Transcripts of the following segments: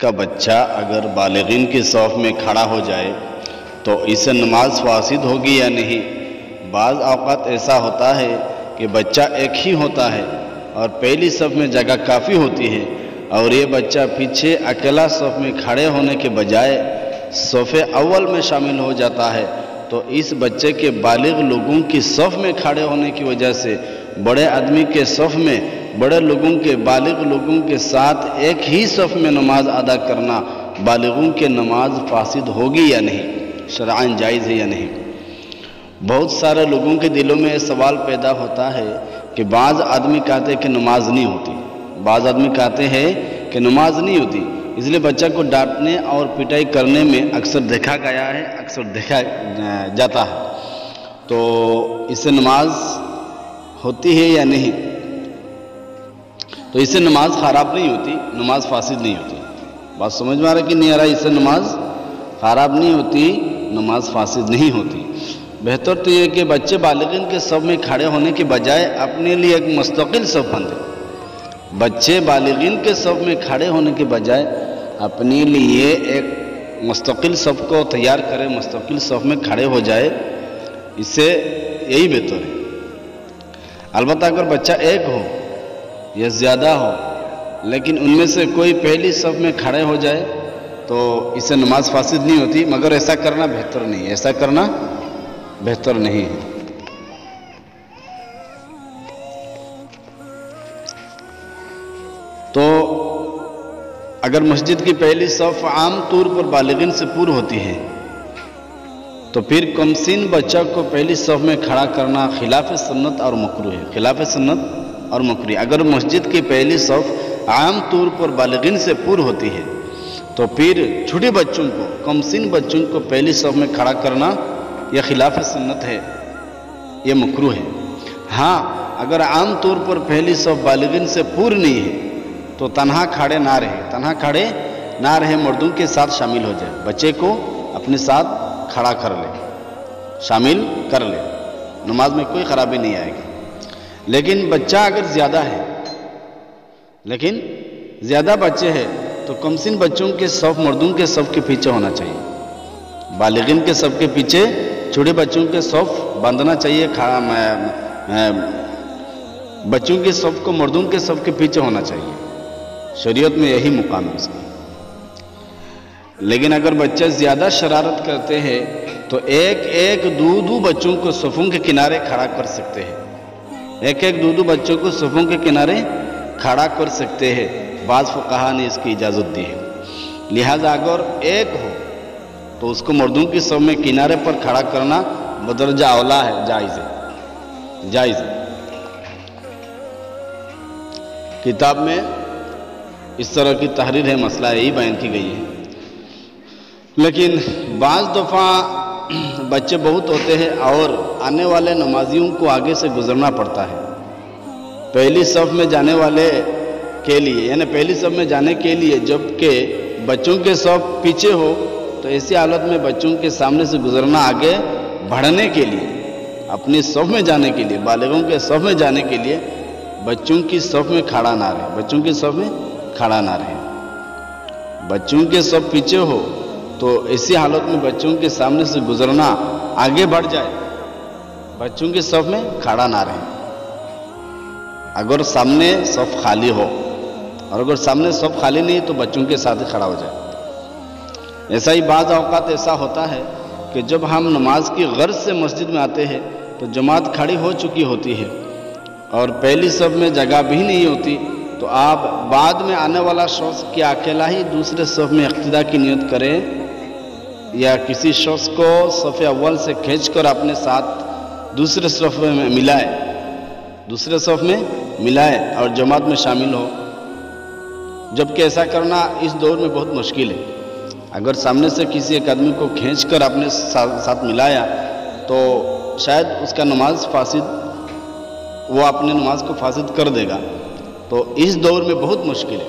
کا بچہ اگر بالغین کی صف میں کھڑا ہو جائے تو اسے نماز فاسد ہوگی یا نہیں؟ بعض اوقات ایسا ہوتا ہے کہ بچہ ایک ہی ہوتا ہے اور پہلی صف میں جگہ کافی ہوتی ہے اور یہ بچہ پیچھے اکیلا صف میں کھڑے ہونے کے بجائے صف اول میں شامل ہو جاتا ہے، تو اس بچے کے بالغ لوگوں کی صف میں کھڑے ہونے کی وجہ سے بڑے آدمی کے صف میں بڑے لوگوں کے بالغ لوگوں کے ساتھ ایک ہی صف میں نماز ادا کرنا بالغوں کے نماز فاسد ہوگی یا نہیں، شرعاً جائز ہے یا نہیں؟ بہت سارے لوگوں کے دلوں میں یہ سوال پیدا ہوتا ہے کہ بعض آدمی کہتے ہیں کہ نماز نہیں ہوتی، بعض آدمی کہتے ہیں کہ نماز نہیں ہوتی، اس لیے بچہ کو ڈانٹنے اور پٹائی کرنے میں اکثر دیکھا گیا ہے، اکثر دیکھا جاتا ہے، تو اس سے نماز ہوتی ہے یا نہیں؟ تو اس سے نماز خراب نہیں ہوتی، نماز فاسد نہیں ہوتی۔ بات سمجھ میں آ رہا کہ نہیں آ رہا؟ اس سے نماز خراب نہیں ہوتی، نماز فاسد نہیں ہوتی۔ بہتر تو یہ کہ بچے بالغین کے صف میں کھڑے ہونے کے بجائے اپنے لیے ایک مستقل صف بندھے، بچے بالغین کے صف میں کھڑے ہونے کے بجائے اپنے لیے ایک مستقل صف کو تیار کرے، مستقل صف میں کھڑے ہو جائے، اس سے یہی بہتر ہے۔ البتہ اگر بچہ ایک ہو یا زیادہ ہو لیکن ان میں سے کوئی پہلی صف میں کھڑے ہو جائے تو اس سے نماز فاسد نہیں ہوتی، مگر ایسا کرنا بہتر نہیں ہے، ایسا کرنا بہتر نہیں ہے۔ تو اگر مسجد کی پہلی صف عام طور پر بالغین سے پر ہوتی ہے تو پھر کم سن بچہ کو پہلی صف میں کھڑا کرنا خلاف سنت اور مکروہ ہے، خلاف سنت اور مکروہ۔ اگر مسجد کی پہلی صف عام طور پر بالغین سے پر ہوتی ہے تو پھر چھوٹے بچوں کو، کم سن بچوں کو پہلی صف میں کھڑا کرنا یہ خلاف سنت ہے، یہ مکروہ ہے۔ ہاں، اگر عام طور پر پہلی صف بالغین سے پر نہیں ہے تو تنہا کھڑے نہ رہے، مردوں کے ساتھ شامل ہو جائے، بچے کو اپنے ساتھ کھڑا کر لے، شامل کر لے، نماز میں کوئی خرابی نہیں آئے گی۔ لیکن بچہ اگر زیادہ بچے ہیں تو کم سن بچوں کے صف مردوں کے صف کے پیچھے ہونا چاہیے، بالغین کے صف کے پیچھے چھوٹے بچوں کے صف باندھنا چاہیے، بچوں کے صف کو مردوں کے صف کے پیچھے ہونا چاہیے، شریعت میں یہی مقام ہے اس کا۔ لیکن اگر بچے زیادہ شرارت کرتے ہیں تو ایک دو بچوں کو صفوں کے کنارے کھڑا کر سکتے ہیں، دو بچوں کو صفوں کے کنارے کھڑا کر سکتے ہیں، بعض فقہا نے اس کی اجازت دی ہے۔ لہذا اگر ایک ہو تو اس کو مردوں کی صف میں کنارے پر کھڑا کرنا بدرجہ اولا ہے، جائز ہے۔ کتاب میں اس طرح کی تحریر ہے، مسئلہ یہی بیان کی گئی ہے۔ لیکن بعض دفعہ بچے بہت ہوتے ہیں اور آنے والے نمازیوں کو آگے سے گزرنا پڑتا ہے، پہلی صف میں جانے والے کے لیے، یعنی پہلی صف میں جانے کے لیے، جبکہ بچوں کے صف پیچھے ہو، تو ایسی حالت میں بچوں کے سامنے سے گزرنا آگے بڑھنے کے لیے، اپنی صف میں جانے کے لیے، بالغوں کے صف میں جانے کے لیے بچوں کی صف میں کھڑا نہ رہے، بچوں کی صف میں کھڑا نہ رہے، بچوں کے صف پیچھے ہو تو ایسی حالت میں بچوں کے سامنے سے گزرنا آگے بڑھ جائے، بچوں کے صف میں کھڑا نہ رہے۔ اگر سامنے صف خالی ہو، اور اگر سامنے صف خالی نہیں تو بچوں کے ساتھ ہی کھڑا ہو جائے۔ ایسا ہی بعض اوقات ایسا ہوتا ہے کہ جب ہم نماز کی غرض سے مسجد میں آتے ہیں تو جماعت کھڑی ہو چکی ہوتی ہے اور پہلی صف میں جگہ بھی نہیں ہوتی، تو آپ بعد میں آنے والا شخص کیا اکیلا ہی دوسرے صف میں اقتداء کی نیت کریں یا کسی شخص کو صف اول سے کھینچ کر اپنے ساتھ دوسرے صف میں ملائے اور جماعت میں شامل ہو، جبکہ ایسا کرنا اس دور میں بہت مشکل ہے۔ اگر سامنے سے کسی ایک آدمی کو کھینچ کر اپنے ساتھ ملایا تو شاید اس کا نماز فاسد، وہ اپنے نماز کو فاسد کر دے گا، تو اس دور میں بہت مشکل ہے،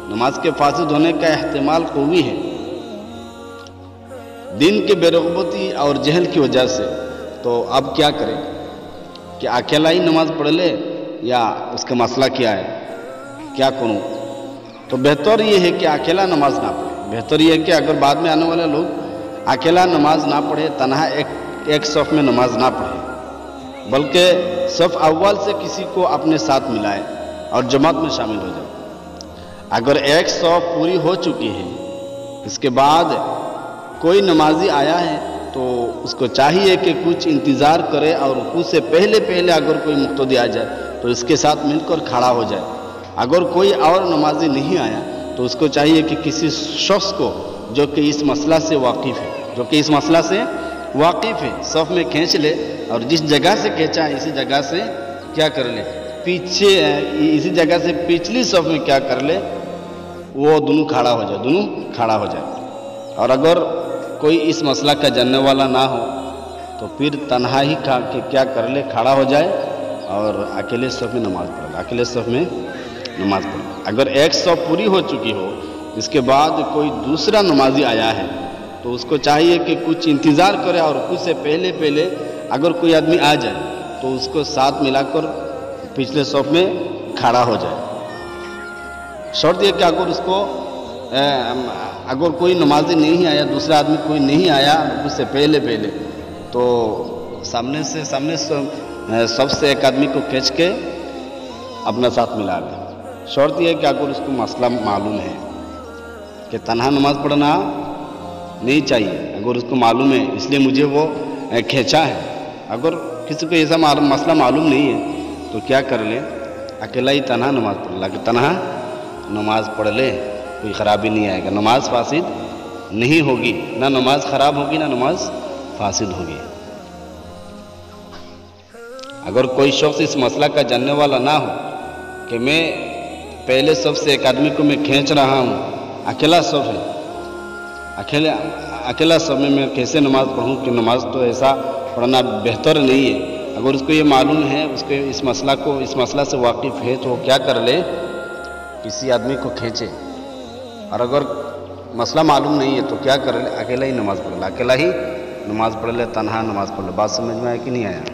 نماز کے فاسد ہونے کا احتمال قوی ہے دین کے بے رغبتی اور جہل کی وجہ سے۔ تو اب کیا کریں کہ اکیلا ہی نماز پڑھ لے یا اس کا مسئلہ کیا ہے، کیا کروں؟ تو بہتر یہ ہے کہ اکیلا نماز نہ پڑھے. بہتر یہ ہے کہ اگر بعد میں آنے والے لوگ اکیلا نماز نہ پڑھے، تنہا ایک صف میں نماز نہ پڑھے، بلکہ صف اول سے کسی کو اپنے ساتھ ملائے اور جماعت میں شامل ہو جائے. اگر ایک صف پوری ہو چکی ہے، اس کے بعد کوئی نمازی آیا ہے تو اس کو چاہیے کہ کچھ انتظار کرے اور رکوع سے پہلے اگر کوئی مقتدی آ جائے تو اس کے ساتھ مل کر کھڑا ہو جائے. اگر کوئی اور نمازی نہیں آیا تو اس کو چاہیے کہ کسی شخص کو جو کہ اس مسئلہ سے واقف ہے صف میں کھینچ لے، اور جس جگہ سے کھینچا ہے اسی جگہ سے کیا کر لے، اسی جگہ سے پچھلی صف میں کیا کر لے، وہ دونوں کھڑا ہو جائے. اور اگر کوئی اس مسئلہ کا جاننے والا نہ ہو تو پھر تنہا ہی کیا کر لے، کھڑا ہو جائے اور اکیلے صف میں نماز پڑھ لے. اگر ایک صف پوری ہو چکی ہو، اس کے بعد کوئی دوسرا نمازی آیا ہے تو اس کو چاہیے کہ کچھ انتظار کرے اور رکوع سے پہلے اگر کوئی آدمی آ جائے تو اس کو ساتھ ملا کر پچھلے صف میں کھڑا ہو جائے. شرط یہ کہ اگر کوئی نمازی نہیں آیا، دوسرا آدمی کوئی نہیں آیا رکوع سے پہلے تو سامنے سب سے ایک آدمی کو کھینچ کے اپنا ساتھ ملا لے. شرط یہ کہ اگر اس کو مسئلہ معلوم ہے کہ تنہا نماز پڑھنا نہیں چاہیے، اگر اس کو معلوم ہے اس لیے مجھے وہ کھینچا ہے. اگر کسی کو ایسا مسئلہ معلوم نہیں ہے تو کیا کر لے، اکیلا ہی تنہا نماز پڑھ لے، کوئی خرابی نہیں آئے گا. نماز فاسد نہیں ہوگی، نہ نماز خراب ہوگی نہ نماز فاسد ہوگی. اگر کوئی شخص اس مسئلہ کا جاننے والا نہ ہو کہ میں پہلے صف سے ایک آدمی کو میں کھینچ رہا ہوں، اکیلا صف ہے، اکیلا صف میں کیسے نماز پڑھوں، کہ نماز تو ایسا پڑھنا بہتر نہیں ہے. اگر اس کو یہ معلوم ہے، اس کے اس مسئلہ سے واقف ہے تو وہ کیا کر لے، کسی آدمی کو کھینچے. اور اگر مسئلہ معلوم نہیں ہے تو کیا کر لے، اکیلا ہی نماز پڑھ لے، تنہا نماز پڑھ لے. بات سمجھ میں آیا کہ نہیں آیا؟